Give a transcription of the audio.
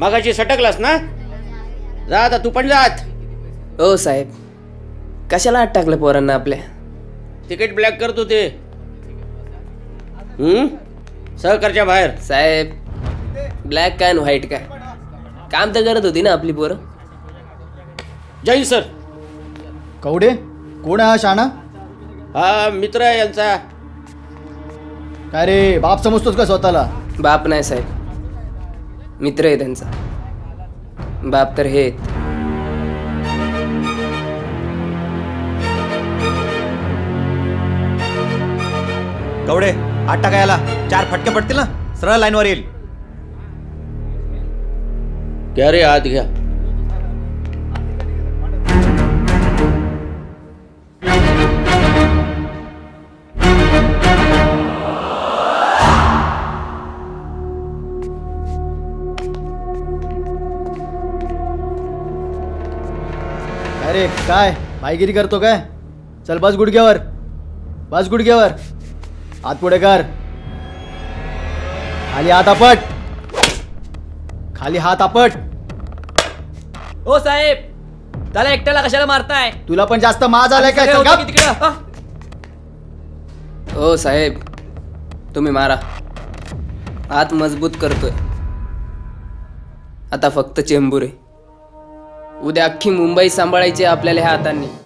मगाशी सटकलास ना, जा आता तू पण जात. ओ साहेब, कशाला आत टाकलं पोरांना आपल्या? तिकीट ब्लॅक करतो ते. सहकारच्या बाहेर. साहेब, ब्लॅक काय आणि व्हाईट काय, काम तर करत होती ना आपली पोरं. जय सर. कवडे, कोण आहे हा शाणा? हा मित्र आहे यांचा. काय रे, बाप समजतोस का स्वतःला? बाप नाही साहेब, मित्र आहे त्यांचा. बाप तर हे आहेत. कवडे, आठ टाका याला. 4 फटके पडतील ना, सरळ लाईनवर येईल. घ्या रे, आत घ्या. अरे काय भाईगिरी करतो काय? चल बस गुडघ्यावर, बस गुडघ्यावर. हात पुढे कर. खाली हात आपट, खाली हात आपट. ओ साहेब, त्याला एकट्याला कशाला मारताय? तुला पण जास्त माज आलाय काय? चल गप. ओ साहेब, तुम्ही मारा. हात मजबूत करतोय. आता फक्त चेंबूर आहे. उद्या अख्खी मुंबई सांभाळायची आपल्याला ह्या हातांनी.